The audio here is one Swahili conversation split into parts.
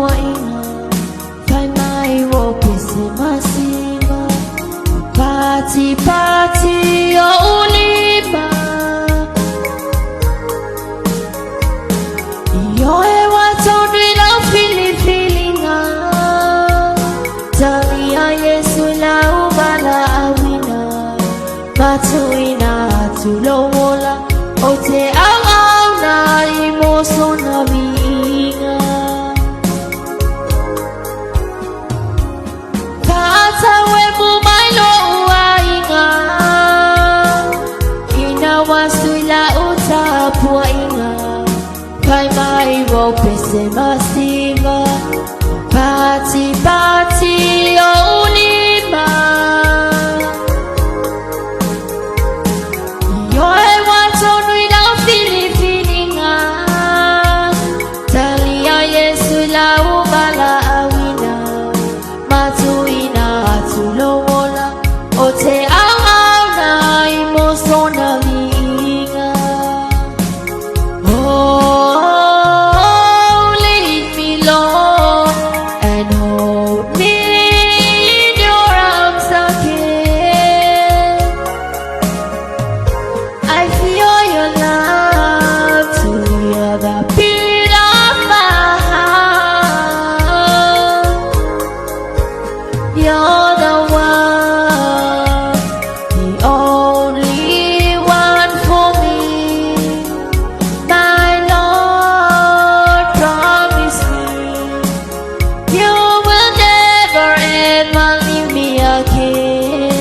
puainga Fai mai wo pese masima Pati pati o ulima Yo e watondwi na fili-filinga Tania Yesu la ubala awina Matuina tulowola Ote au na imoso na vinga Kata webu mailo uwainga Ina wasula utapua inga Kai mai wo pese masiva Pati pati o ulima Yo e watondwi na fili-filinga Talia Yesu la ubala awina Matuina tulowola Ote au na imoso na vinga You're the one, the only one for me. My Lord promised me you will never ever leave me again.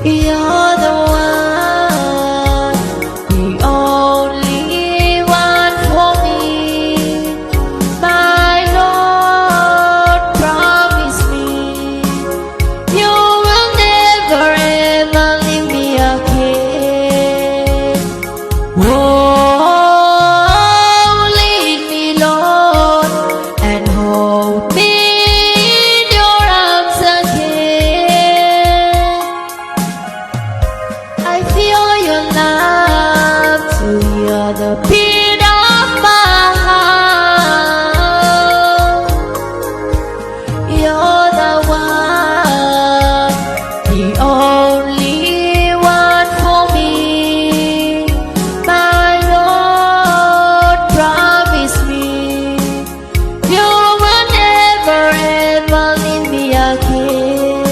You're the one, the only one for me. My Lord promised me you will never ever leave me again. Oh, lead me, Lord, and hold me in your arms again. I feel your love to hear the beat of my heart. You're the one, the only one for me. My Lord promised me you will never ever leave me again.